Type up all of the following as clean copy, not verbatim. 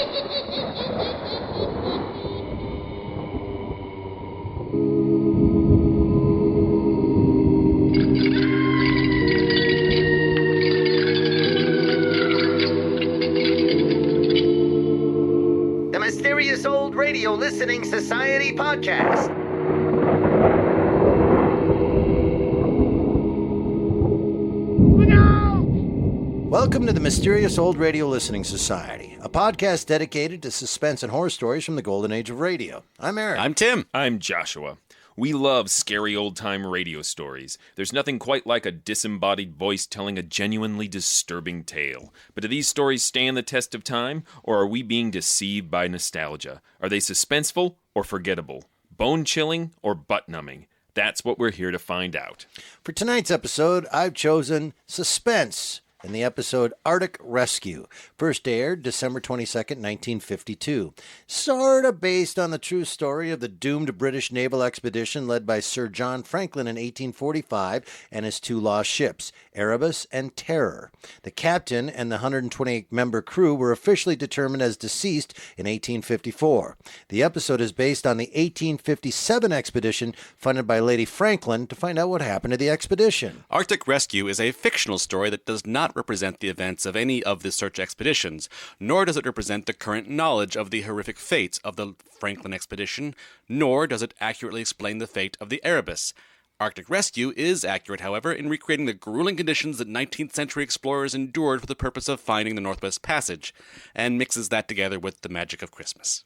The Mysterious Old Radio Listening Society podcast. Welcome to the Mysterious Old Radio Listening Society, a podcast dedicated to suspense and horror stories from the golden age of radio. I'm Eric. I'm Tim. I'm Joshua. We love scary old-time radio stories. There's nothing quite like a disembodied voice telling a genuinely disturbing tale. But do these stories stand the test of time, or are we being deceived by nostalgia? Are they suspenseful or forgettable? Bone-chilling or butt-numbing? That's what we're here to find out. For tonight's episode, I've chosen Suspense in the episode Arctic Rescue, first aired December 22nd, 1952. Sort of based on the true story of the doomed British naval expedition led by Sir John Franklin in 1845 and his two lost ships, Erebus and Terror. The captain and the 128-member crew were officially determined as deceased in 1854. The episode is based on the 1857 expedition funded by Lady Franklin to find out what happened to the expedition. Arctic Rescue is a fictional story that does not represent the events of any of the search expeditions, nor does it represent the current knowledge of the horrific fates of the Franklin expedition, nor does it accurately explain the fate of the Erebus. Arctic Rescue is accurate, however, in recreating the grueling conditions that 19th century explorers endured for the purpose of finding the Northwest Passage, and mixes that together with the magic of Christmas.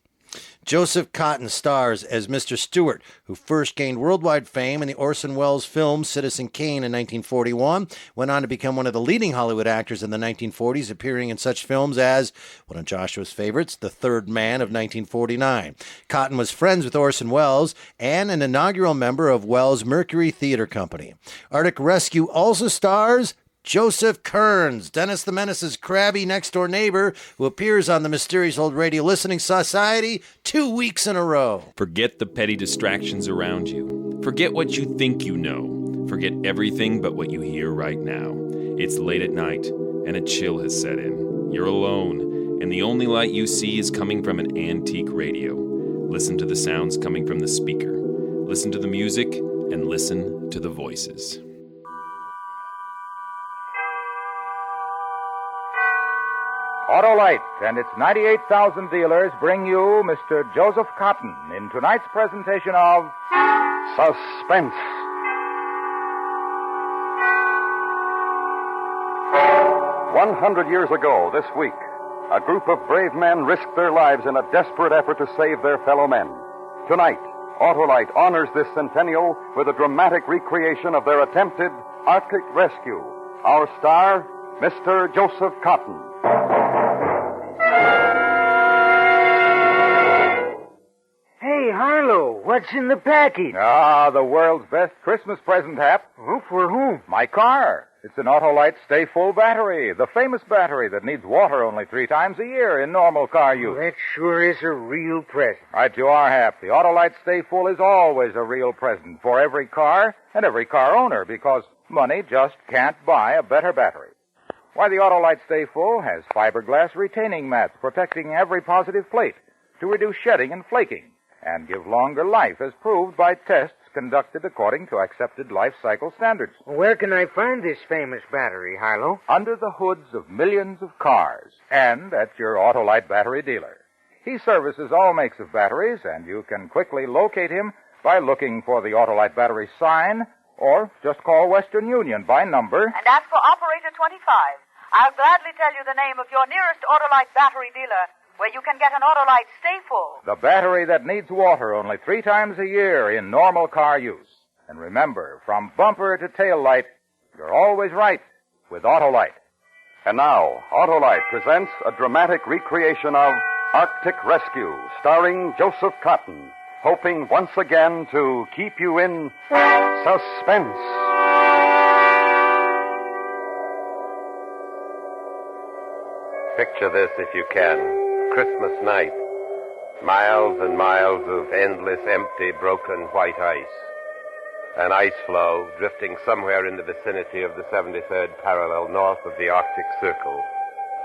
Joseph Cotten stars as Mr. Stewart, who first gained worldwide fame in the Orson Welles film Citizen Kane in 1941, went on to become one of the leading Hollywood actors in the 1940s, appearing in such films as one of Joshua's favorites, The Third Man of 1949. Cotten was friends with Orson Welles and an inaugural member of Welles' Mercury Theater Company. Arctic Rescue also stars Joseph Kearns, Dennis the Menace's crabby next-door neighbor, who appears on the Mysterious Old Radio Listening Society 2 weeks in a row. Forget the petty distractions around you. Forget what you think you know. Forget everything but what you hear right now. It's late at night, and a chill has set in. You're alone, and the only light you see is coming from an antique radio. Listen to the sounds coming from the speaker. Listen to the music, and listen to the voices. Autolite and its 98,000 dealers bring you Mr. Joseph Cotten in tonight's presentation of Suspense. "100 years ago this week, a group of brave men risked their lives in a desperate effort to save their fellow men. Tonight, Autolite honors this centennial with a dramatic recreation of their attempted Arctic rescue. Our star, Mr. Joseph Cotten. Hey, Harlow, what's in the package? The world's best Christmas present, Hap. Oh, for whom? My car. It's an Autolite Stay Full battery, the famous battery that needs water only 3 times a year in normal car use. That sure is a real present. Right you are, Hap. The Autolite Stay Full is always a real present for every car and every car owner because money just can't buy a better battery. Why, the Autolite Stay Full has fiberglass retaining mats protecting every positive plate to reduce shedding and flaking and give longer life as proved by tests conducted according to accepted life cycle standards. Where can I find this famous battery, Harlow? Under the hoods of millions of cars and at your Autolite battery dealer. He services all makes of batteries, and you can quickly locate him by looking for the Autolite battery sign or just call Western Union by number. And ask for Operator 25. I'll gladly tell you the name of your nearest Autolite battery dealer where you can get an Autolite Stay Full. The battery that needs water only 3 times a year in normal car use. And remember, from bumper to tail light, you're always right with Autolite. And now, Autolite presents a dramatic recreation of Arctic Rescue, starring Joseph Cotten, hoping once again to keep you in suspense. Picture this if you can. Christmas night. Miles and miles of endless, empty, broken white ice. An ice floe drifting somewhere in the vicinity of the 73rd parallel north of the Arctic Circle.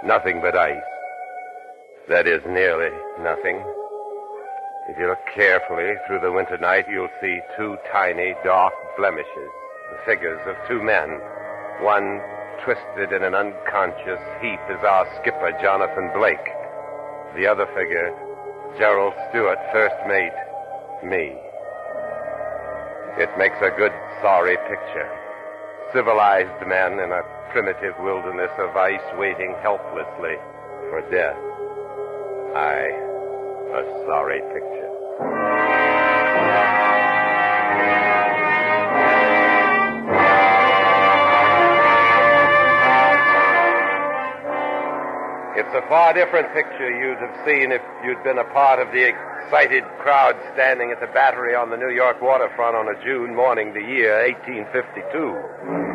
Nothing but ice. That is nearly nothing. If you look carefully through the winter night, you'll see two tiny, dark blemishes, the figures of two men. One twisted in an unconscious heap is our skipper, Jonathan Blake. The other figure, Gerald Stewart, first mate, me. It makes a good, sorry picture. Civilized men in a primitive wilderness of ice waiting helplessly for death. Aye, a sorry picture. It's a far different picture you'd have seen if you'd been a part of the excited crowd standing at the battery on the New York waterfront on a June morning, the year 1852.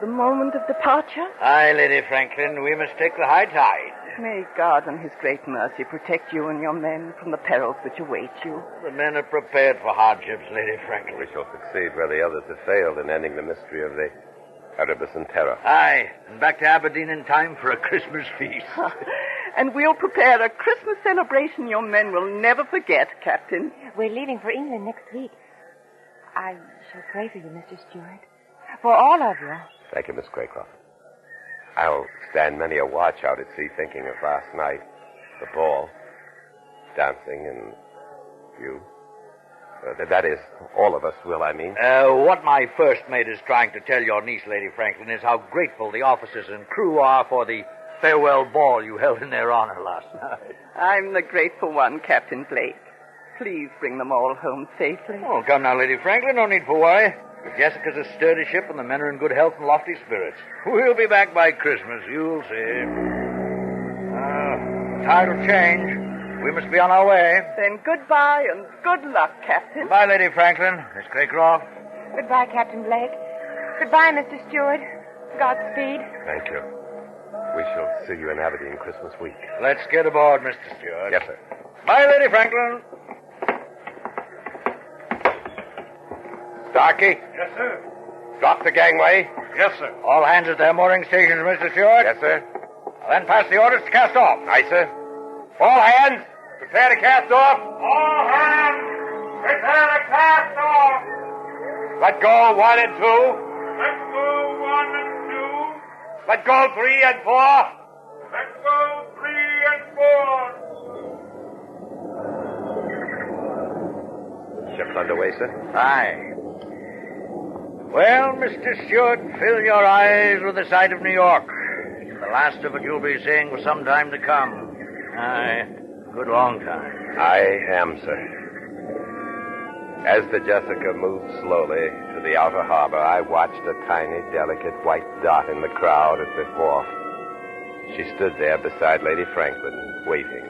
The moment of departure? Aye, Lady Franklin, we must take the high tide. May God in his great mercy protect you and your men from the perils which await you. The men are prepared for hardships, Lady Franklin. We shall succeed where the others have failed in ending the mystery of the Erebus and Terror. Aye, and back to Aberdeen in time for a Christmas feast. And we'll prepare a Christmas celebration your men will never forget, Captain. We're leaving for England next week. I shall pray for you, Mr. Stewart. For all of you. Thank you, Miss Craycroft. I'll stand many a watch out at sea thinking of last night. The ball, dancing, and you. That is, all of us will, I mean. What my first mate is trying to tell your niece, Lady Franklin, is how grateful the officers and crew are for the farewell ball you held in their honor last night. I'm the grateful one, Captain Blake. Please bring them all home safely. Oh, come now, Lady Franklin, no need for worry. Jessica's a sturdy ship, and the men are in good health and lofty spirits. We'll be back by Christmas, you'll see. The tide will change. We must be on our way. Then goodbye and good luck, Captain. Goodbye, Lady Franklin. Miss Craycroft. Goodbye, Captain Blake. Goodbye, Mr. Stewart. Godspeed. Thank you. We shall see you in Aberdeen Christmas week. Let's get aboard, Mr. Stewart. Yes, sir. Bye, Lady Franklin. Starkey? Yes, sir. Drop the gangway. Yes, sir. All hands at their mooring stations, Mr. Stewart. Yes, sir. Then pass the orders to cast off. Aye, sir. All hands, prepare to cast off. All hands, prepare to cast off. Let go 1 and 2. Let go 1 and 2. Let go 3 and 4. Let go 3 and 4. Ship's underway, sir. Aye. Well, Mr. Stewart, fill your eyes with the sight of New York. The last of it you'll be seeing for some time to come. Aye, good long time. I am, sir. As the Jessica moved slowly to the outer harbor, I watched a tiny, delicate white dot in the crowd at the wharf. She stood there beside Lady Franklin, waiting.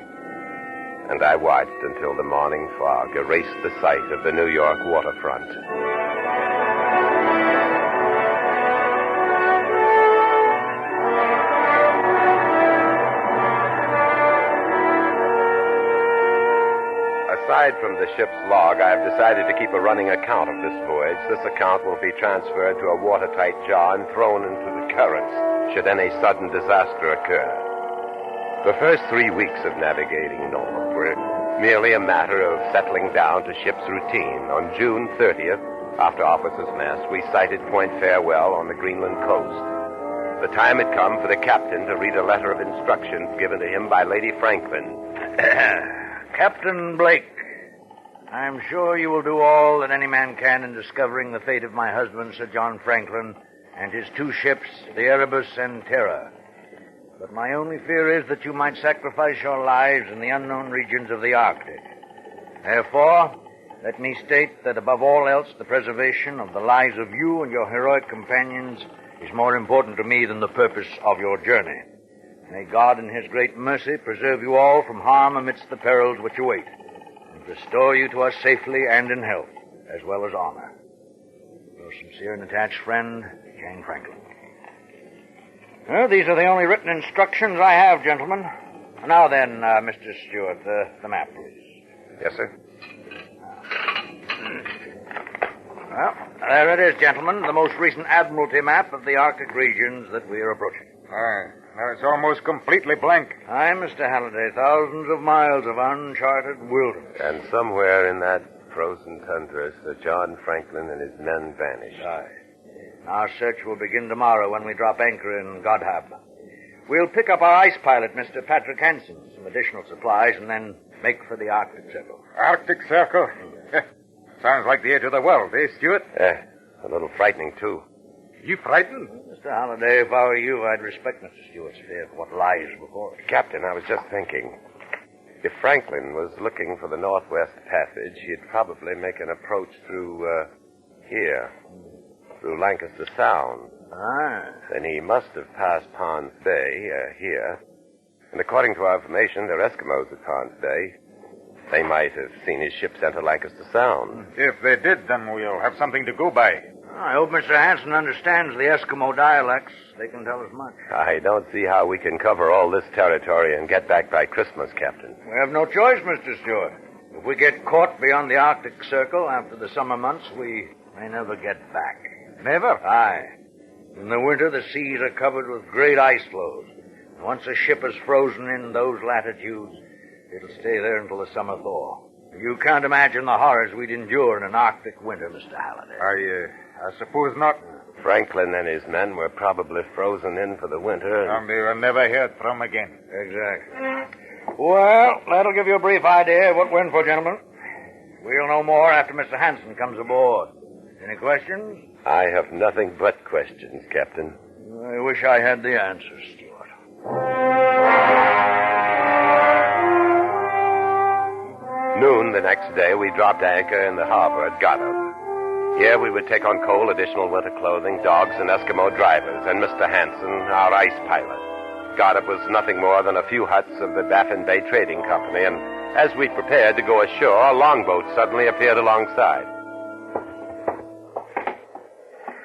And I watched until the morning fog erased the sight of the New York waterfront. Aside from the ship's log, I have decided to keep a running account of this voyage. This account will be transferred to a watertight jar and thrown into the currents should any sudden disaster occur. The first 3 weeks of navigating north were merely a matter of settling down to ship's routine. On June 30th, after officers' mess, we sighted Point Farewell on the Greenland coast. The time had come for the captain to read a letter of instructions given to him by Lady Franklin. Captain Blake, I'm sure you will do all that any man can in discovering the fate of my husband, Sir John Franklin, and his 2 ships, the Erebus and Terror. But my only fear is that you might sacrifice your lives in the unknown regions of the Arctic. Therefore, let me state that above all else, the preservation of the lives of you and your heroic companions is more important to me than the purpose of your journey. May God in his great mercy preserve you all from harm amidst the perils which await, and restore you to us safely and in health, as well as honor. Your sincere and attached friend, Jane Franklin. Well, these are the only written instructions I have, gentlemen. Now then, Mr. Stewart, the map, please. Yes, sir. Well, there it is, gentlemen. The most recent Admiralty map of the Arctic regions that we are approaching. Now it's almost completely blank. Aye, Mr. Halliday. Thousands of miles of uncharted wilderness. And somewhere in that frozen tundra, Sir John Franklin and his men vanished. Aye. Our search will begin tomorrow when we drop anchor in Godhab. We'll pick up our ice pilot, Mr. Patrick Hansen, some additional supplies, and then make for the Arctic Circle. Arctic Circle? Sounds like the edge of the world, eh, Stuart? A little frightening, too. You frightened? Mr. Halliday, if I were you, I'd respect Mr. Stewart's fear for what lies before us. Captain, I was just thinking. If Franklin was looking for the Northwest Passage, he'd probably make an approach through, here. Through Lancaster Sound. Ah. Then he must have passed Ponds Bay, here. And according to our information, they're Eskimos at Ponds Bay. They might have seen his ships enter Lancaster Sound. If they did, then we'll have something to go by. I hope Mr. Hansen understands the Eskimo dialects. They can tell us much. I don't see how we can cover all this territory and get back by Christmas, Captain. We have no choice, Mr. Stewart. If we get caught beyond the Arctic Circle after the summer months, we may never get back. Never? Aye. In the winter, the seas are covered with great ice floes. Once a ship is frozen in those latitudes, it'll stay there until the summer thaw. You can't imagine the horrors we'd endure in an Arctic winter, Mr. Halliday. I suppose not. Franklin and his men were probably frozen in for the winter. And they were never heard from again. Exactly. Well, that'll give you a brief idea of what we're in for, gentlemen. We'll know more after Mr. Hansen comes aboard. Any questions? I have nothing but questions, Captain. I wish I had the answers, Stuart. Noon the next day, we dropped anchor in the harbor at Godhab. Here we would take on coal, additional winter clothing, dogs, and Eskimo drivers, and Mr. Hansen, our ice pilot. Godhab was nothing more than a few huts of the Baffin Bay Trading Company, and as we prepared to go ashore, a longboat suddenly appeared alongside.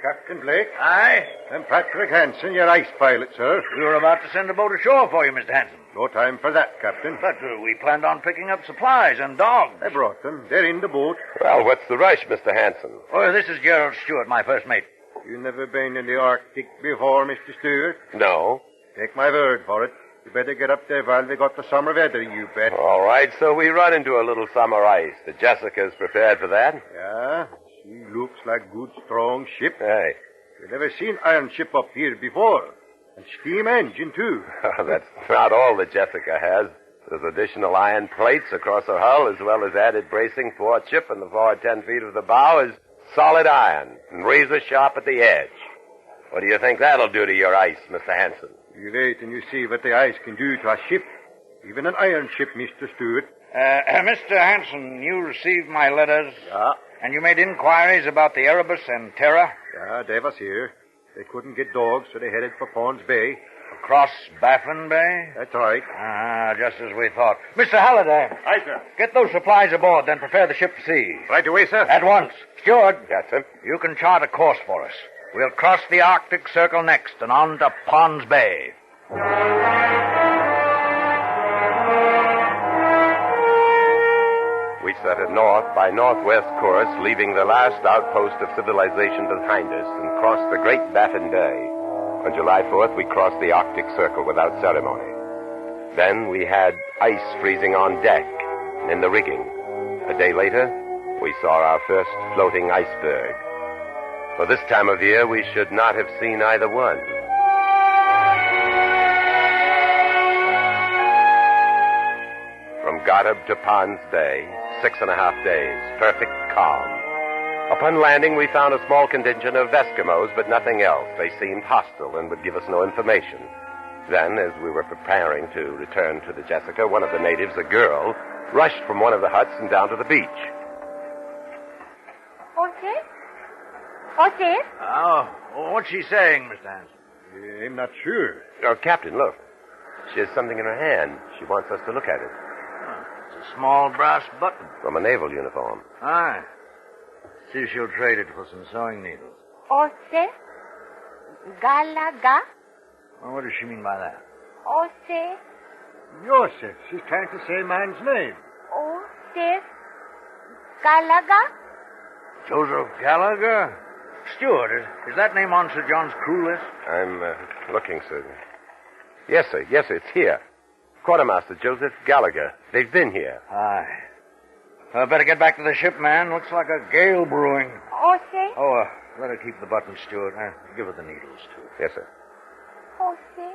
Captain Blake? Aye? And Patrick Hansen, your ice pilot, sir. We were about to send a boat ashore for you, Mr. Hansen. No time for that, Captain. But we planned on picking up supplies and dogs. I brought them. They're in the boat. Well, what's the rush, Mr. Hansen? Oh, this is Gerald Stewart, my first mate. You never been in the Arctic before, Mr. Stewart? No. Take my word for it. You better get up there while they got the summer weather, you bet. All right, so we run into a little summer ice. The Jessica's prepared for that? Yeah, she looks like good, strong ship. Hey. You've never seen iron ship up here before. And steam engine, too. That's not all the Jessica has. There's additional iron plates across her hull, as well as added bracing forward-ship, and the forward 10 feet of the bow is solid iron and razor sharp at the edge. What do you think that'll do to your ice, Mr. Hansen? You wait and you see what the ice can do to a ship. Even an iron ship, Mr. Stewart. Mr. Hansen, you received my letters. Yeah. And you made inquiries about the Erebus and Terra? Yeah, they was here. They couldn't get dogs, so they headed for Ponds Bay. Across Baffin Bay? That's right. Ah, just as we thought. Mr. Halliday. Aye, sir. Get those supplies aboard, then prepare the ship to sea. Right away, sir. At once. Steward. Yes, sir. You can chart a course for us. We'll cross the Arctic Circle next and on to Ponds Bay. We set a north by northwest course, leaving the last outpost of civilization behind us, and crossed the great Baffin Bay. On July 4th, we crossed the Arctic Circle without ceremony. Then we had ice freezing on deck and in the rigging. A day later, we saw our first floating iceberg. For this time of year, we should not have seen either one. From Godhab to Ponds Bay, 6.5 days, perfect calm. Upon landing, we found a small contingent of Eskimos, but nothing else. They seemed hostile and would give us no information. Then, as we were preparing to return to the Jessica, one of the natives, a girl, rushed from one of the huts and down to the beach. What's it? Oh, what's she saying, Mr. Hansen? I'm not sure. Oh, Captain, look. She has something in her hand. She wants us to look at it. It's a small brass button. From a naval uniform. Aye. See if she'll trade it for some sewing needles. Ose? Galaga? Well, what does she mean by that? Ose? Joseph. She's trying to say man's name. Ose? Galaga? Joseph Gallagher? Stewart, is that name on Sir John's crew list? I'm looking, sir. Yes, sir. Yes, sir. It's here. Quartermaster Joseph Gallagher. They've been here. Aye. I better get back to the ship, man. Looks like a gale brewing. Oh, see? Oh, let her keep the button, Stewart. Give her the needles, too. Yes, sir. Oh, see?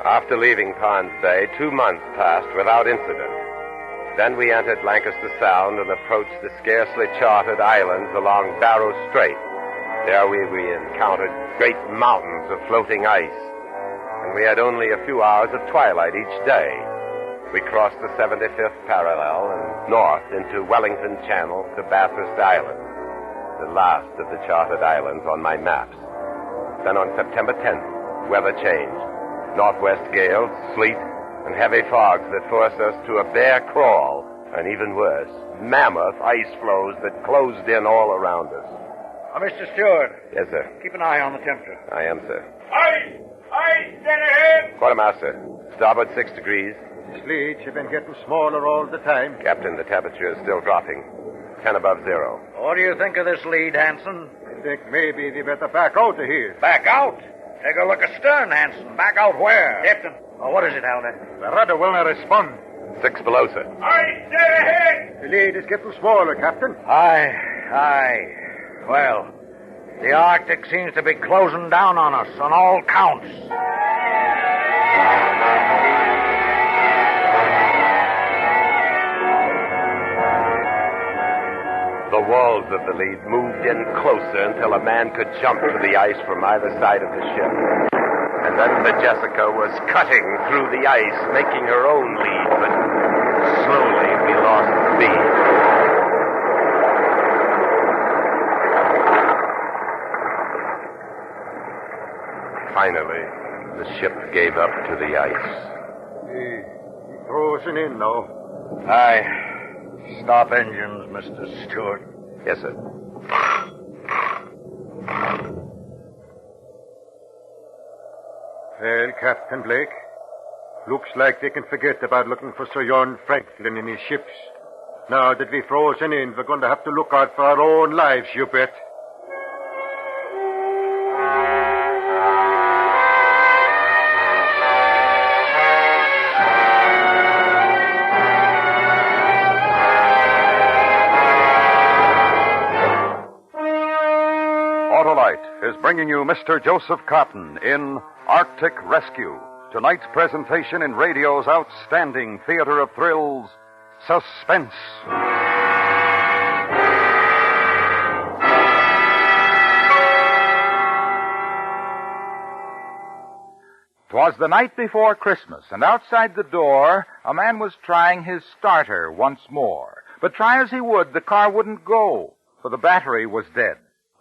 After leaving Pond's Bay, 2 months passed without incident. Then we entered Lancaster Sound and approached the scarcely charted islands along Barrow Strait. There we encountered great mountains of floating ice, and we had only a few hours of twilight each day. We crossed the 75th parallel and north into Wellington Channel to Bathurst Island, the last of the charted islands on my maps. Then on September 10th, weather changed. Northwest gales, sleet, and heavy fogs that forced us to a bare crawl, and even worse, mammoth ice floes that closed in all around us. Mr. Stewart. Yes, sir. Keep an eye on the temperature. I am, sir. Ice! Ice! Dead ahead! Quartermaster, starboard 6 degrees. The sleets have been getting smaller all the time. Captain, the temperature is still dropping. 10 above zero. What do you think of this lead, Hanson? I think maybe they better back out of here. Back out? Take a look astern, Hanson. Back out where? Captain. Oh, what is it, Halder? The rudder will not respond. 6 below, sir. Ice! Dead ahead! The lead is getting smaller, Captain. Aye. Well, the Arctic seems to be closing down on us on all counts. The walls of the lead moved in closer until a man could jump to the ice from either side of the ship. And then the Jessica was cutting through the ice, making her own lead, but slowly we lost speed. Finally, the ship gave up to the ice. He throws it in now. Aye. Stop engines, Mr. Stewart. Yes, sir. Well, Captain Blake, looks like they can forget about looking for Sir John Franklin in his ships. Now that we've frozen in, we're going to have to look out for our own lives, you bet. Autolite is bringing you Mr. Joseph Cotten in Arctic Rescue, tonight's presentation in radio's outstanding theater of thrills, Suspense. 'Twas the night before Christmas, and outside the door, a man was trying his starter once more. But try as he would, the car wouldn't go, for the battery was dead.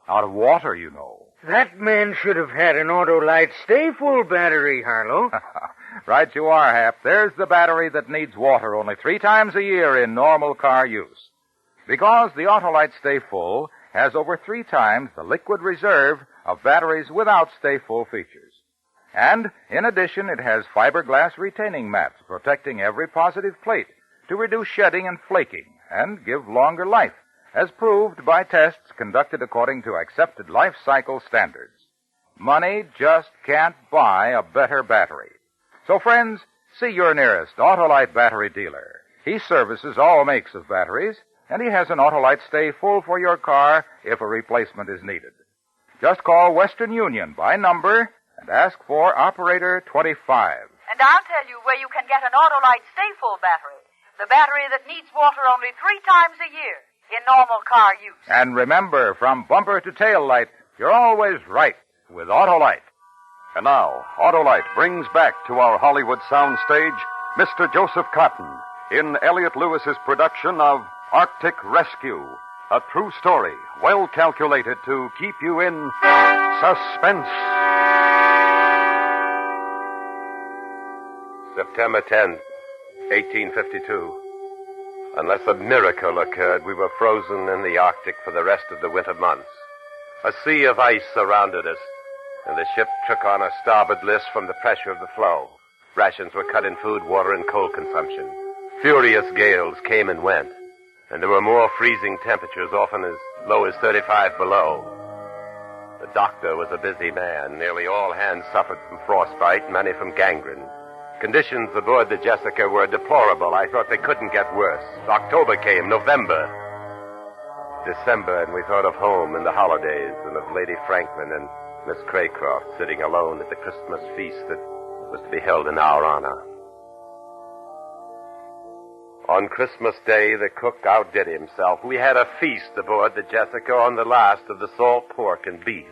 Out of water, you know. That man should have had an Autolite Stay Full battery, Harlow. Right you are, Hap. There's the battery that needs water only 3 times a year in normal car use. Because the Autolite Stay Full has over 3 times the liquid reserve of batteries without Stay Full features. And, in addition, it has fiberglass retaining mats protecting every positive plate to reduce shedding and flaking and give longer life, as proved by tests conducted according to accepted life cycle standards. Money just can't buy a better battery. So, friends, see your nearest Autolite battery dealer. He services all makes of batteries, and he has an Autolite Stay Full for your car if a replacement is needed. Just call Western Union by number and ask for Operator 25. And I'll tell you where you can get an Autolite Stay Full battery. The battery that needs water only 3 times a year in normal car use. And remember, from bumper to tail light, you're always right with Autolite. And now, Autolite brings back to our Hollywood soundstage Mr. Joseph Cotten in Elliot Lewis's production of Arctic Rescue, a true story well calculated to keep you in suspense. September 10th, 1852. Unless a miracle occurred, we were frozen in the Arctic for the rest of the winter months. A sea of ice surrounded us, and the ship took on a starboard list from the pressure of the flow. Rations were cut in food, water, and coal consumption. Furious gales came and went, and there were more freezing temperatures, often as low as 35 below. The doctor was a busy man. Nearly all hands suffered from frostbite, many from gangrene. Conditions aboard the Jessica were deplorable. I thought they couldn't get worse. October came, November, December, and we thought of home and the holidays and of Lady Franklin and Miss Craycroft sitting alone at the Christmas feast that was to be held in our honor. On Christmas Day, the cook outdid himself. We had a feast aboard the Jessica on the last of the salt pork and beef.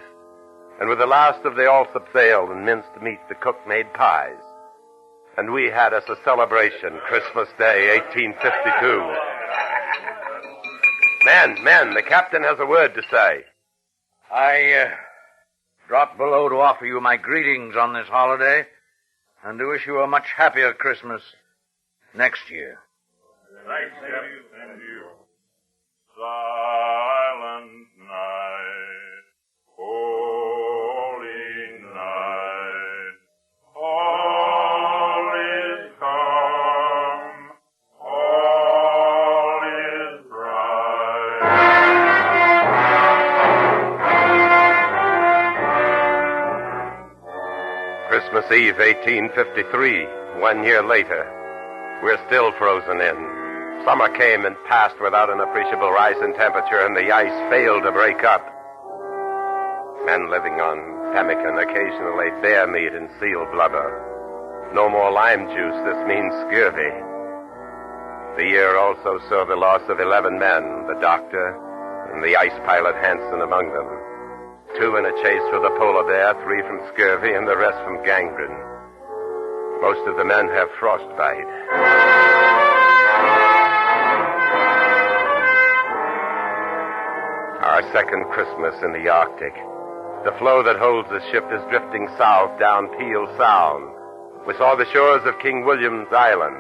And with the last of the Alsop ale and minced meat, the cook made pies. And we had us a celebration, Christmas Day, 1852. Men, the captain has a word to say. I dropped below to offer you my greetings on this holiday and to wish you a much happier Christmas next year. Thanks, and you. Silent night, holy night, all is calm, all is bright. Christmas Eve, 1853, 1 year later. We're still frozen in. Summer came and passed without an appreciable rise in temperature, and the ice failed to break up. Men living on pemmican occasionally ate bear meat and seal blubber. No more lime juice. This means scurvy. The year also saw the loss of 11 men, the doctor and the ice pilot Hansen among them. 2 in a chase with a polar bear, 3 from scurvy, and the rest from gangrene. Most of the men have frostbite. Our second Christmas in the Arctic. The floe that holds the ship is drifting south down Peel Sound. We saw the shores of King William's Island.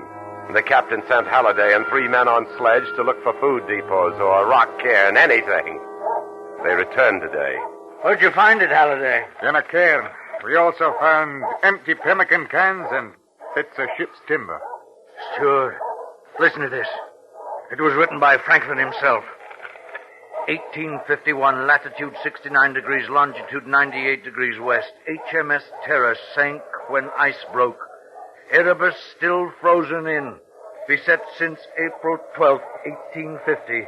The captain sent Halliday and 3 men on sledge to look for food depots or rock cairn, anything. They returned today. Where'd you find it, Halliday? In a cairn. We also found empty pemmican cans and bits of ship's timber. Steward, listen to this. It was written by Franklin himself. 1851, latitude 69 degrees, longitude 98 degrees west. HMS Terror sank when ice broke. Erebus still frozen in. Beset since April 12th, 1850.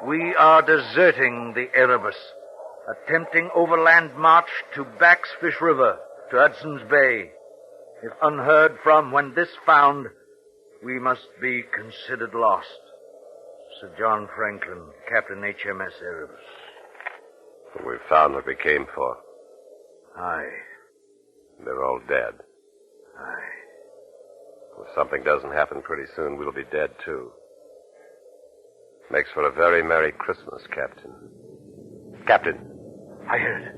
We are deserting the Erebus. Attempting overland march to Baxfish River, to Hudson's Bay. If unheard from when this found, we must be considered lost. Sir John Franklin, Captain HMS Erebus. We found what we came for. Aye. They're all dead. Aye. If something doesn't happen pretty soon, we'll be dead, too. Makes for a very Merry Christmas, Captain. Captain. I hear it.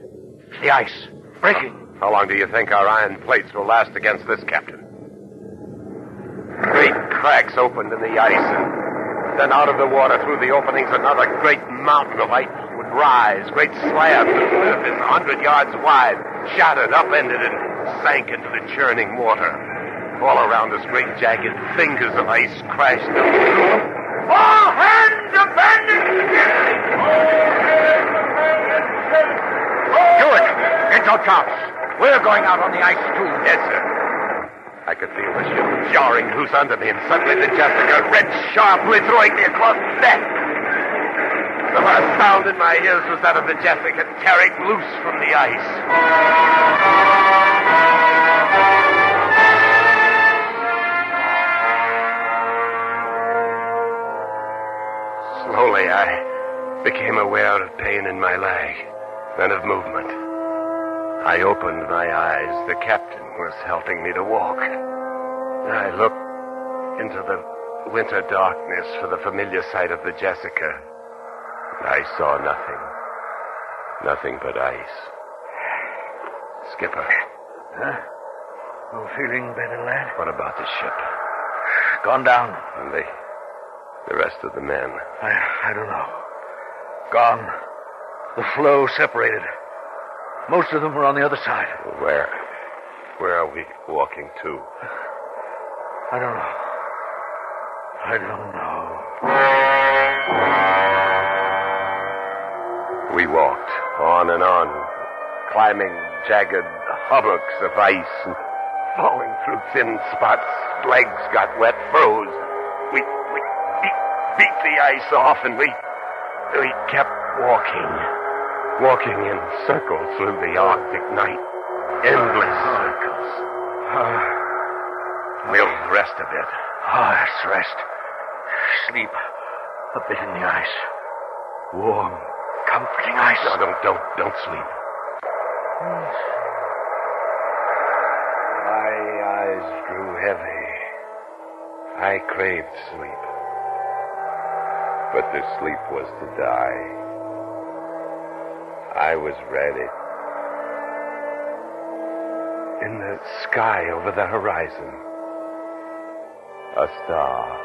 It's the ice. Breaking. How long do you think our iron plates will last against this, Captain? Great cracks opened in the ice, and then out of the water through the openings another great mountain of ice would rise. Great slabs of surface 100 yards wide, shattered, upended, and sank into the churning water. All around us, great jagged fingers of ice crashed up. All hands abandon ship! Steward, get your chops. We're going out on the ice, too. Yes, sir. I could feel the ship jarring loose under me, and suddenly the Jessica red sharply throwing me across the deck. The last sound in my ears was that of the Jessica tearing loose from the ice. Slowly, I became aware of pain in my leg, then of movement. I opened my eyes. The captain was helping me to walk. I looked into the winter darkness for the familiar sight of the Jessica. I saw nothing. Nothing but ice. Skipper. Huh? You feeling better, lad? What about the ship? Gone down. And the rest of the men? I don't know. Gone. The floe separated. Most of them were on the other side. Where are we walking to? I don't know. I don't know. We walked on and on, climbing jagged hummocks of ice and falling through thin spots. Legs got wet, froze. We beat the ice off, and we kept walking in circles through the Arctic night. Endless circles. We'll rest a bit. Let's rest. Sleep a bit in the ice. Warm, comforting ice. No, don't sleep. My eyes grew heavy. I craved sleep. But the sleep was to die. I was ready. In the sky over the horizon, a star.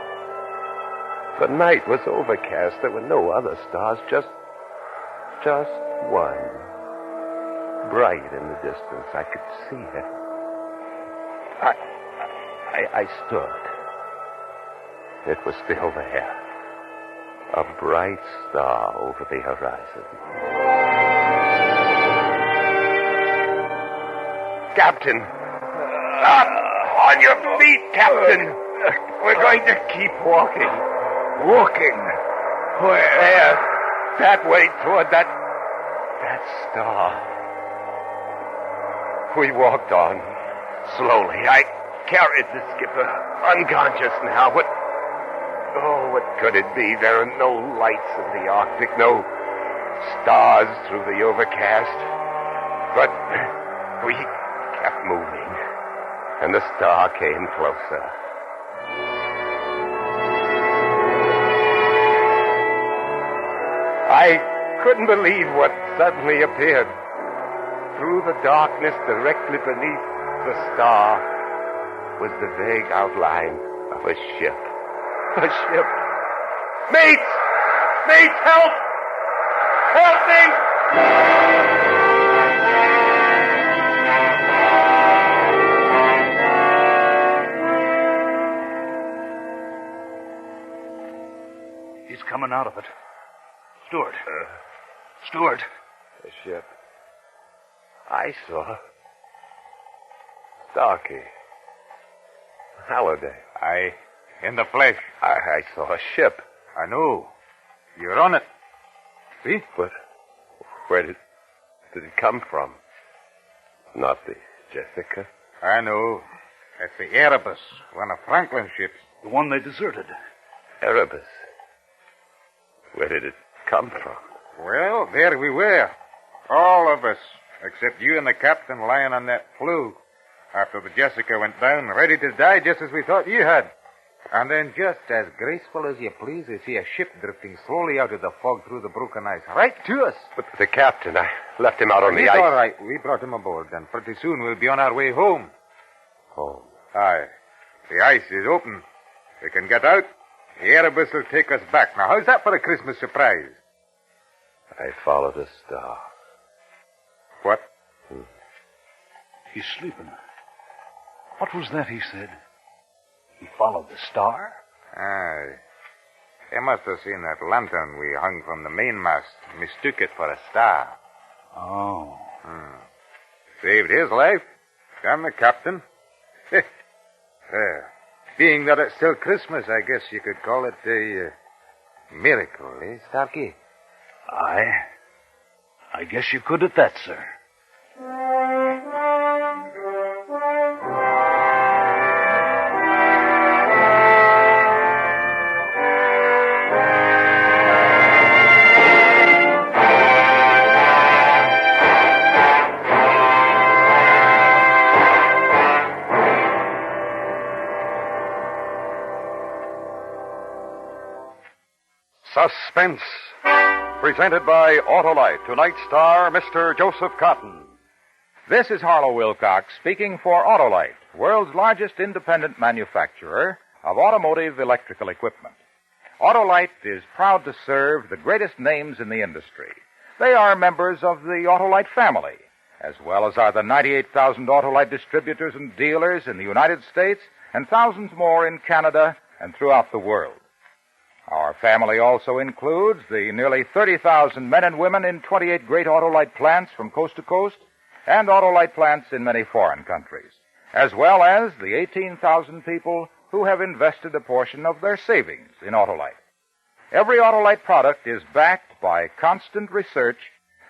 The night was overcast. There were no other stars, just one. Bright in the distance. I could see it. I stood. It was still there. A bright star over the horizon. Captain! Up! On your feet, Captain! We're going to keep walking. Walking? Where? There. That way toward that star. We walked on, slowly. I carried the skipper, unconscious now, but... Oh, what could it be? There are no lights in the Arctic, no stars through the overcast. But we kept moving, and the star came closer. I couldn't believe what suddenly appeared. Through the darkness directly beneath the star was the vague outline of a ship. A ship. Mates! Mates, help! Help me! He's coming out of it. Stewart. Stewart. The ship. I saw Starkey. Halliday. In the flesh. I saw a ship. I know. You're on it. See? But where did it come from? Not the Jessica. I know. It's the Erebus, one of Franklin's ships. The one they deserted. Erebus. Where did it come from? Well, there we were. All of us, except you and the captain lying on that flue after the Jessica went down, ready to die just as we thought you had. And then just as graceful as you please, I see a ship drifting slowly out of the fog through the broken ice, right to us. But the captain, I left him out on the He's ice. all right. We brought him aboard, and pretty soon we'll be on our way home. Home? Aye. The ice is open. We can get out. The Erebus will take us back. Now, how's that for a Christmas surprise? I followed a star. What? He's sleeping. What was that he said? He followed the star? Aye. He must have seen that lantern we hung from the mainmast, mistook it for a star. Oh. Saved his life. And the captain. Being that it's still Christmas, I guess you could call it a miracle, eh, Starkey? I guess you could at that, sir. Suspense, presented by Autolite. Tonight's star, Mr. Joseph Cotten. This is Harlow Wilcox speaking for Autolite, world's largest independent manufacturer of automotive electrical equipment. Autolite is proud to serve the greatest names in the industry. They are members of the Autolite family, as well as are the 98,000 Autolite distributors and dealers in the United States and thousands more in Canada and throughout the world. Our family also includes the nearly 30,000 men and women in 28 great Autolite plants from coast to coast and Autolite plants in many foreign countries, as well as the 18,000 people who have invested a portion of their savings in Autolite. Every Autolite product is backed by constant research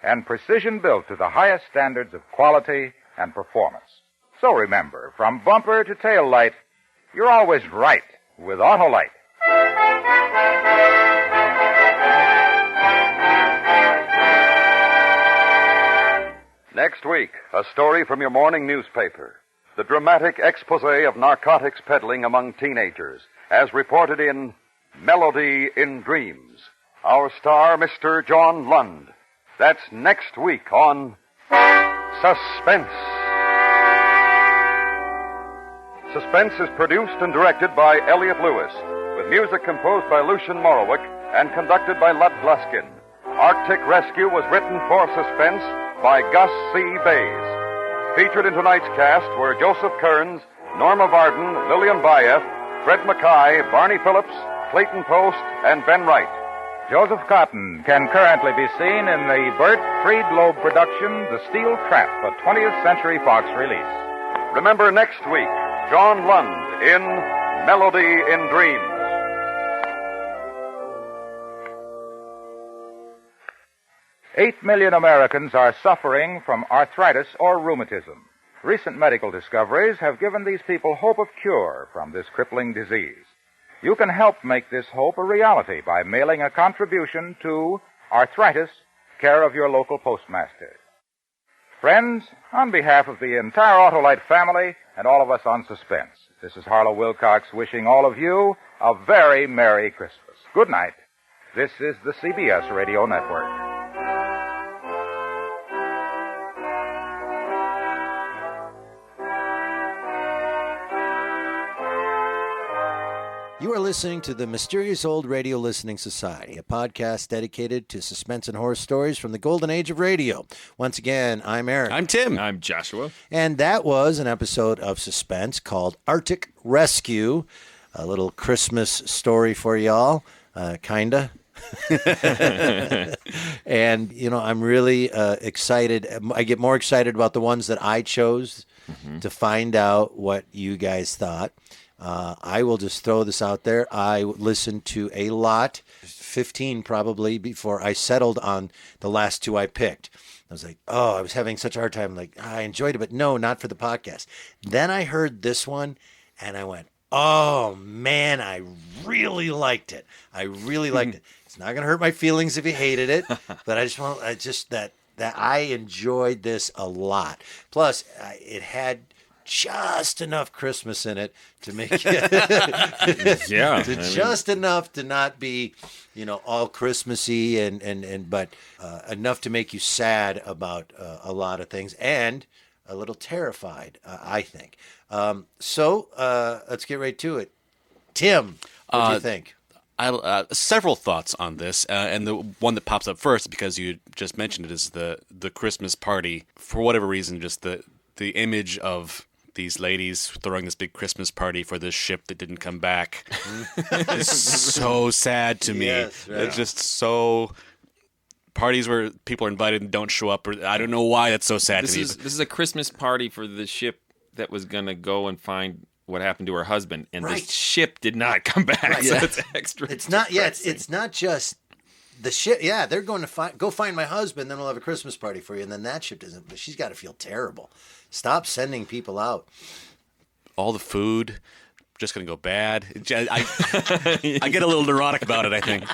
and precision built to the highest standards of quality and performance. So remember, from bumper to tail light, you're always right with Autolite. Next week, a story from your morning newspaper. The dramatic expose of narcotics peddling among teenagers, as reported in Melody in Dreams. Our star, Mr. John Lund. That's next week on Suspense. Suspense is produced and directed by Elliot Lewis, with music composed by Lucian Morowick and conducted by Lud Gluskin. Arctic Rescue was written for Suspense by Gus C. Bays. Featured in tonight's cast were Joseph Kearns, Norma Varden, Lillian Bayeff, Fred Mackay, Barney Phillips, Clayton Post, and Ben Wright. Joseph Cotten can currently be seen in the Burt Friedloeb production, The Steel Trap, a 20th Century Fox release. Remember next week, John Lund in Melody in Dreams. Eight million Americans are suffering from arthritis or rheumatism. Recent medical discoveries have given these people hope of cure from this crippling disease. You can help make this hope a reality by mailing a contribution to Arthritis, care of your local postmaster. Friends, on behalf of the entire Autolite family and all of us on Suspense, this is Harlow Wilcox wishing all of you a very Merry Christmas. Good night. This is the CBS Radio Network. You are listening to the Mysterious Old Radio Listening Society, a podcast dedicated to suspense and horror stories from the golden age of radio. Once again, I'm Eric. I'm Tim. I'm Joshua. And that was an episode of Suspense called Arctic Rescue, a little Christmas story for y'all, kinda. And, you know, I'm really excited. I get more excited about the ones that I chose to find out what you guys thought. I will just throw this out there. I listened to a lot, 15 probably, before I settled on the last two I picked. I was like, oh, I was having such a hard time. Like, I enjoyed it, but no, not for the podcast. Then I heard this one, and I went, oh, man, I really liked it. I really liked it. It's not going to hurt my feelings if you hated it, but that I enjoyed this a lot. Plus, it had just enough Christmas in it to make it just enough to not be, you know, all Christmassy but enough to make you sad about a lot of things and a little terrified, I think. So let's get right to it. Tim, what do you think? Several thoughts on this, and the one that pops up first, because you just mentioned it, is the Christmas party. For whatever reason, just the image of these ladies throwing this big Christmas party for this ship that didn't come back is so sad to me. Yes, right. It's just so... Parties where people are invited and don't show up, or I don't know why it's so sad to me. This is a Christmas party for the ship that was going to go and find what happened to her husband, and the ship did not come back. Right. So it's extra. It's not. Yeah, it's not just the ship. Yeah, they're going to go find my husband. Then we'll have a Christmas party for you, and then that ship doesn't. But she's got to feel terrible. Stop sending people out. All the food just going to go bad. I get a little neurotic about it, I think.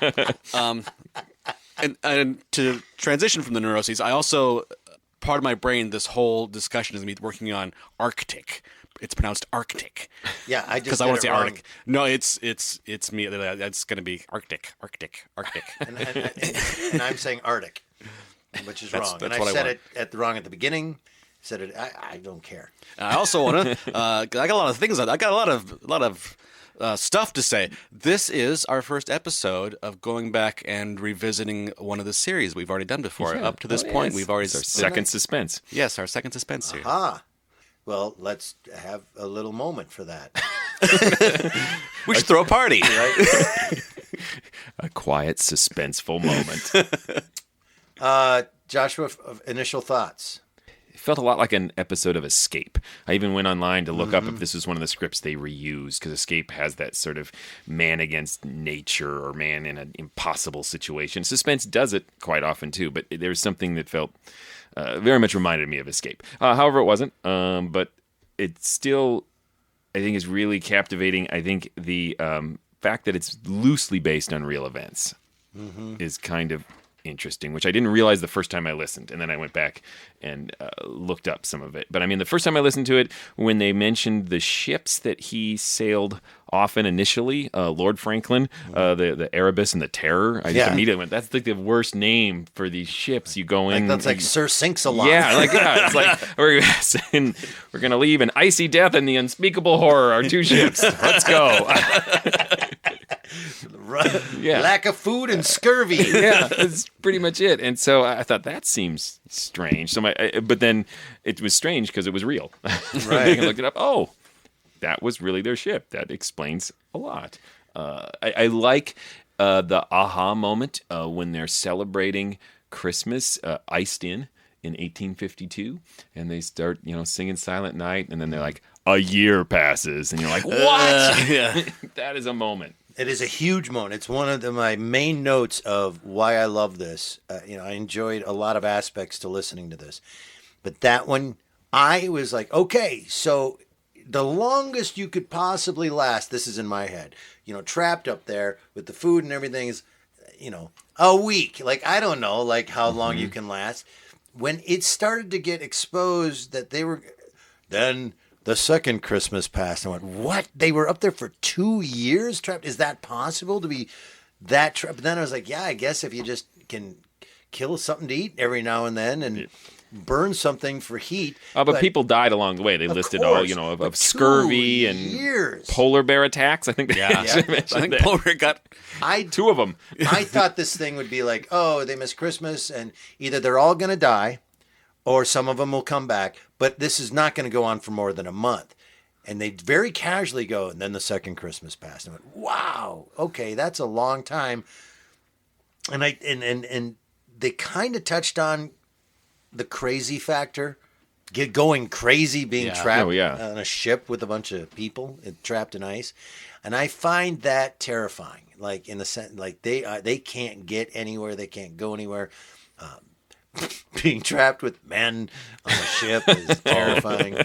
And to transition from the neuroses, I also, part of my brain, this whole discussion is me working on Arctic. It's pronounced Arctic. Yeah, I just because I want to say Arctic. No, it's me. It's going to be Arctic. And I'm saying Arctic, which is wrong. And I said it wrong at the beginning. I don't care. I also want to. I got a lot of things. I got a lot of stuff to say. This is our first episode of going back and revisiting one of the series we've already done before. Yeah. Up to this point, yes. we've already... It's our second Suspense. Yes, our second Suspense series. Aha. Well, let's have a little moment for that. We should throw a party. Right? A quiet, suspenseful moment. Joshua, initial thoughts. It felt a lot like an episode of Escape. I even went online to look up if this was one of the scripts they reused, because Escape has that sort of man against nature or man in an impossible situation. Suspense does it quite often too, but there's something that felt very much reminded me of Escape. However, it wasn't, but it still, I think, is really captivating. I think the fact that it's loosely based on real events is kind of interesting, which I didn't realize the first time I listened, and then I went back and looked up some of it. But I mean, the first time I listened to it, when they mentioned the ships that he sailed often initially, Lord Franklin, the Erebus and the Terror, I just immediately went, that's like the worst name for these ships. You go in, That's like Sir Sinks-a-Lot. yeah, it's like we're gonna leave an icy death and the unspeakable horror, our two ships. Let's go. Yeah. Lack of food and scurvy. Yeah, that's pretty much it. And so I thought that seems strange. So but then it was strange because it was real. Right. I looked it up. Oh, that was really their ship. That explains a lot. I like the aha moment when they're celebrating Christmas, iced in 1852, and they start singing Silent Night, and then they're like, a year passes, and you're like, what? That is a moment. It is a huge moment. It's one of my main notes of why I love this. I enjoyed a lot of aspects to listening to this. But that one, I was like, okay, so the longest you could possibly last, this is in my head, trapped up there with the food and everything is, a week. Like, I don't know, like how long you can last. When it started to get exposed that they were, then the second Christmas passed. I went, what? They were up there for 2 years trapped? Is that possible to be that trapped? But then I was like, yeah, I guess if you just can kill something to eat every now and then and burn something for heat. But people died along the way. They listed all, of scurvy and polar bear attacks. I think they actually mentioned I think polar bear got 2 of them. I thought this thing would be like, oh, they missed Christmas and either they're all going to die or some of them will come back. But this is not going to go on for more than a month. And they very casually go, and then the second Christmas passed. And I went, wow, okay, that's a long time. And and they kind of touched on the crazy factor, going crazy, being trapped on a ship with a bunch of people trapped in ice. And I find that terrifying. Like in the sense, like they can't get anywhere, they can't go anywhere. Being trapped with men on a ship is terrifying.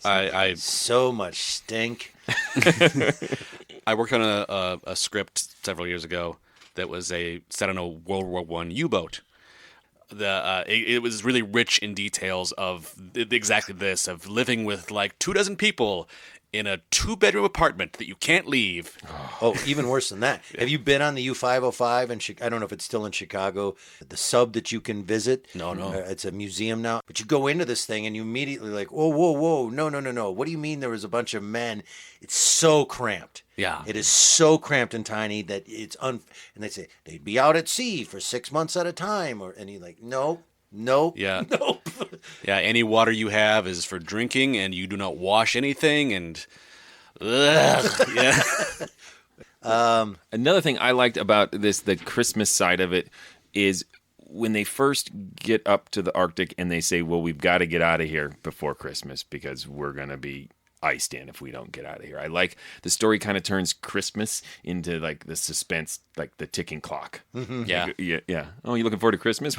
I so much stink. I worked on a script several years ago that was set on a World War I U-boat. It was really rich in details of exactly this, of living with like 24 people in a 2-bedroom apartment that you can't leave. Oh, even worse than that. Have you been on the U-505? And I don't know if it's still in Chicago. The sub that you can visit. No. It's a museum now. But you go into this thing and you immediately like, whoa. No. What do you mean there was a bunch of men? It's so cramped. Yeah. It is so cramped and tiny that it's and they say they'd be out at sea for 6 months at a time. And you're like, nope. Yeah. Nope. Yeah, any water you have is for drinking, and you do not wash anything, and yeah. Another thing I liked about the Christmas side of it, is when they first get up to the Arctic and they say, well, we've got to get out of here before Christmas because we're going to be iced in if we don't get out of here. I like the story kind of turns Christmas into like the suspense, like the ticking clock. Mm-hmm. Yeah. Oh, you looking forward to Christmas?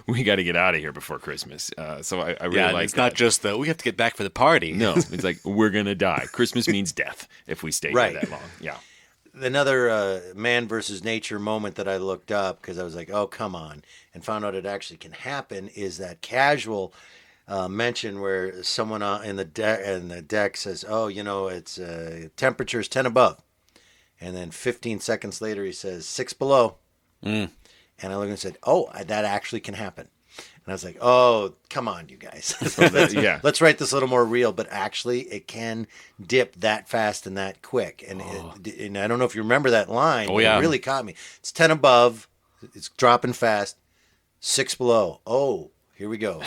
We got to get out of here before Christmas. So I really like it's not just we have to get back for the party. No, it's like we're going to die. Christmas means death if we stay here that long. Yeah. Another man versus nature moment that I looked up because I was like, oh, come on, and found out it actually can happen is that casual mention where someone in the deck says, oh, it's temperature's 10 above. And then 15 seconds later, he says 6 below. And I looked and said, oh, that actually can happen. And I was like, oh, come on, you guys. Let's write this a little more real. But actually, it can dip that fast and that quick. And, and I don't know if you remember that line. Oh, yeah. It really caught me. It's 10 above. It's dropping fast. 6 below. Oh, here we go.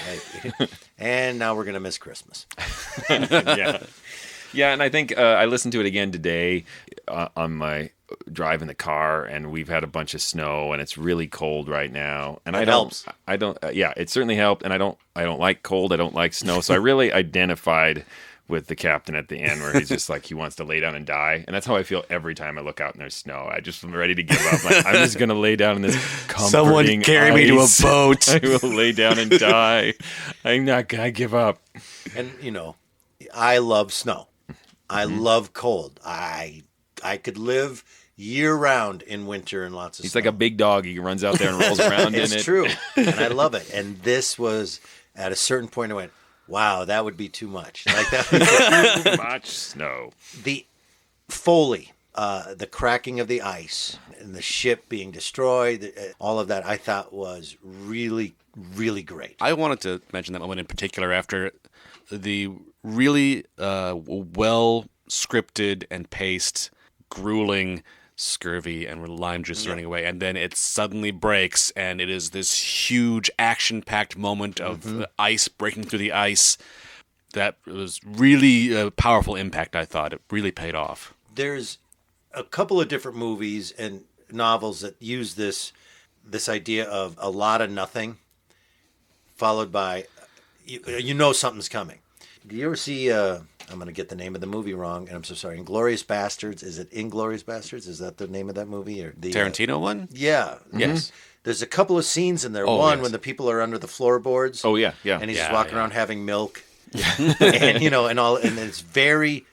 And now we're going to miss Christmas. Yeah, and I think I listened to it again today on my drive in the car, and we've had a bunch of snow, and it's really cold right now. And helps. Yeah, it certainly helped. And I don't like cold. I don't like snow. So I really identified with the captain at the end, where he's just like he wants to lay down and die, and that's how I feel every time I look out and there's snow. I just am ready to give up. Like, I'm just gonna lay down in this comforting Someone carry me to a boat. I will lay down and die. I'm not gonna give up. And I love snow. I love cold. I could live year round in winter and lots of He's snow. like a big dog. He runs out there and rolls around in it. It's true. And I love it. And this was, at a certain point, I went, wow, that would be too much. Like that would be too much snow. The Foley, the cracking of the ice, and the ship being destroyed, all of that I thought was really, really great. I wanted to mention that moment in particular after the really well scripted and paced, grueling scurvy and lime juice running away, and then it suddenly breaks, and it is this huge action-packed moment of the ice breaking through the ice. That was really a powerful impact, I thought. It really paid off. There's a couple of different movies and novels that use this idea of a lot of nothing followed by something's coming. Do you ever see I'm going to get the name of the movie wrong, and I'm so sorry. Inglourious Bastards. Is it Inglourious Bastards? Is that the name of that movie? Or the Tarantino one? Yeah. Yes. There's a couple of scenes in there. Oh, One, yes. when the people are under the floorboards. Oh, yeah. And he's just walking around having milk. And, and it's very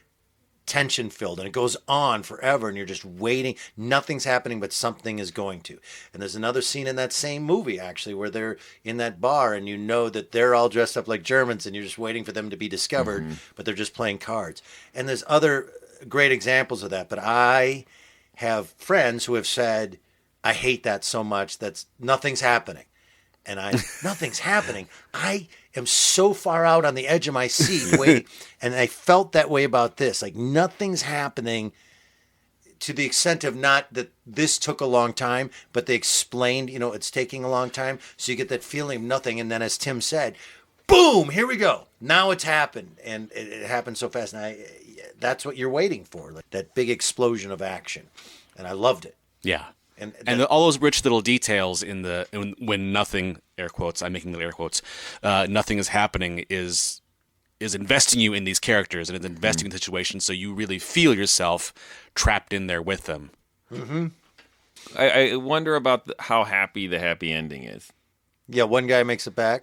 tension-filled, and it goes on forever, and you're just waiting. Nothing's happening, but something is going to. And there's another scene in that same movie, actually, where they're in that bar, and you know that they're all dressed up like Germans, and you're just waiting for them to be discovered, but they're just playing cards. And there's other great examples of that, but I have friends who have said, I hate that so much, that's nothing's happening. And nothing's happening. I am so far out on the edge of my seat waiting. And I felt that way about this. Like nothing's happening to the extent of not that this took a long time, but they explained, it's taking a long time. So you get that feeling of nothing. And then as Tim said, boom, here we go. Now it's happened. And it happened so fast. And that's what you're waiting for, like that big explosion of action. And I loved it. Yeah. And all those rich little details when nothing, air quotes, I'm making little air quotes, nothing is happening is investing you in these characters, and it's investing in the situation, so you really feel yourself trapped in there with them. Mm-hmm. I wonder about how happy the happy ending is. Yeah, one guy makes it back.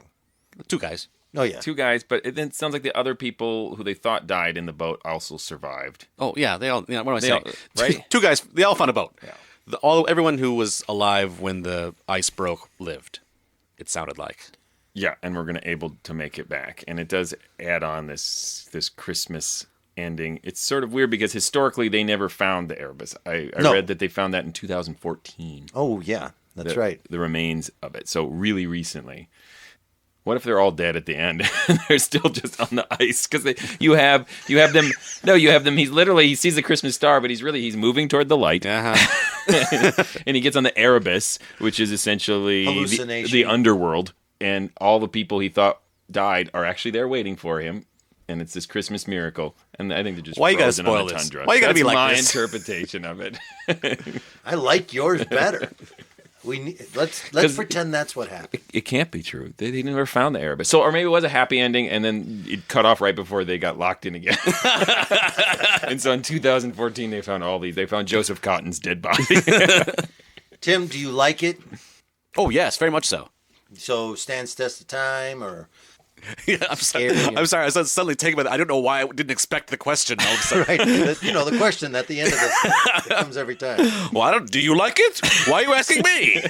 2 guys. Oh, yeah. 2 guys, but it then sounds like the other people who they thought died in the boat also survived. Oh, yeah, they all, what am I saying? Right? 2 guys, they all found a boat. Yeah. Everyone who was alive when the ice broke lived, it sounded like. Yeah, and we're able to make it back. And it does add on this Christmas ending. It's sort of weird because historically they never found the Erebus. I read that they found that in 2014. Oh, yeah, that's right. The remains of it. So really recently. What if they're all dead at the end and they're still just on the ice? Because you have them. No, you have them. He sees the Christmas star, but he's moving toward the light. Uh-huh. And he gets on the Erebus, which is essentially the underworld. And all the people he thought died are actually there waiting for him. And it's this Christmas miracle. And I think they're just frozen on the tundra. Why you gotta be like That's this? my interpretation of it. I like yours better. Let's pretend that's what happened. It can't be true. They never found the Erebus. So, or maybe it was a happy ending, and then it cut off right before they got locked in again. And so in 2014, they found all these. They found Joseph Cotton's dead body. Tim, do you like it? Oh, yes, very much so. So stands test of time, or... Yeah, I'm sorry. I was suddenly taken by that. I don't know why I didn't expect the question all of a sudden. Right. The question at the end of this it comes every time. Well, do you like it? Why are you asking me?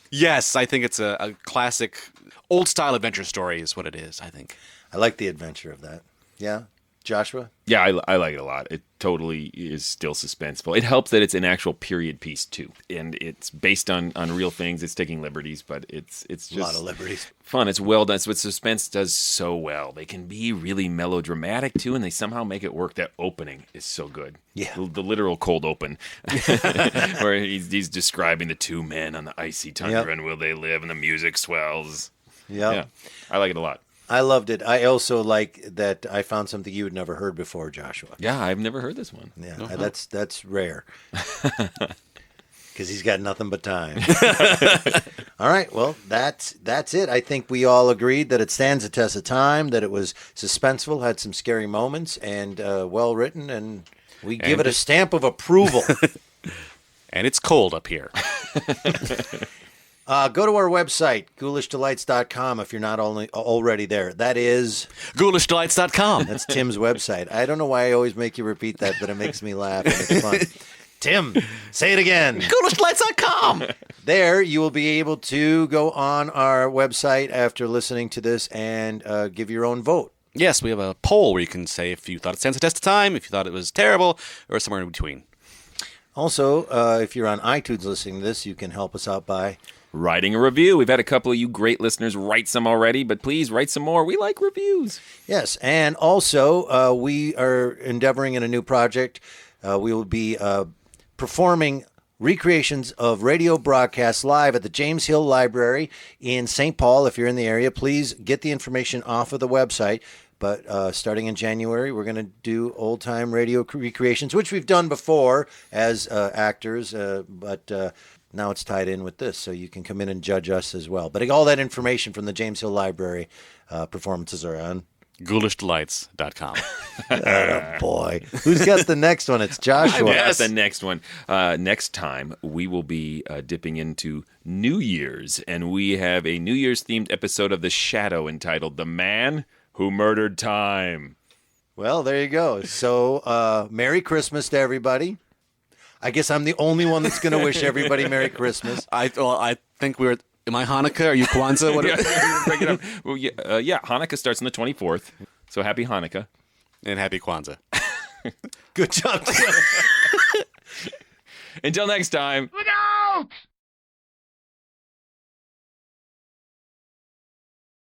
Yes, I think it's a classic, old-style adventure story is what it is, I think. I like the adventure of that. Yeah. Joshua? Yeah, I like it a lot. It totally is still suspenseful. It helps that it's an actual period piece too, and it's based on real things. It's taking liberties, but it's just A lot of liberties. fun. It's well done. It's what Suspense does so well. They can be really melodramatic too, and they somehow make it work. That opening is so good. Yeah, the literal cold open, where he's describing the two men on the icy tundra and will they live, and the music swells. Yeah, I like it a lot. I loved it. I also like that I found something you had never heard before, Joshua. Yeah, I've never heard this one. Yeah, that's rare. Because he's got nothing but time. All right, well, that's it. I think we all agreed that it stands the test of time, that it was suspenseful, had some scary moments, and well written, and we give it a stamp of approval. And it's cold up here. Go to our website, ghoulishdelights.com, if you're not already there. That is... ghoulishdelights.com. That's Tim's website. I don't know why I always make you repeat that, but it makes me laugh and it's fun. Tim, say it again. ghoulishdelights.com. There, you will be able to go on our website after listening to this and give your own vote. Yes, we have a poll where you can say if you thought it stands the test of time, if you thought it was terrible, or somewhere in between. Also, if you're on iTunes listening to this, you can help us out by... writing a review. We've had a couple of you great listeners write some already, but please write some more. We like reviews. Yes, and also we are endeavoring in a new project. We will be performing recreations of radio broadcasts live at the James Hill Library in St. Paul. If you're in the area, please get the information off of the website. But starting in January, we're going to do old-time radio recreations, which we've done before as actors, but now it's tied in with this, so you can come in and judge us as well. But all that information from the James Hill Library performances are on ghoulishdelights.com. Oh, boy. Who's got the next one? It's Joshua. Yes, the next one. Next time, we will be dipping into New Year's, and we have a New Year's-themed episode of The Shadow entitled The Man Who Murdered Time. Well, there you go. So, Merry Christmas to everybody. I guess I'm the only one that's going to wish everybody Merry Christmas. I think we're... Am I Hanukkah? Are you Kwanzaa? What Break it up. Well, yeah, Hanukkah starts on the 24th. So happy Hanukkah. And happy Kwanzaa. Good job. Until next time. Look out!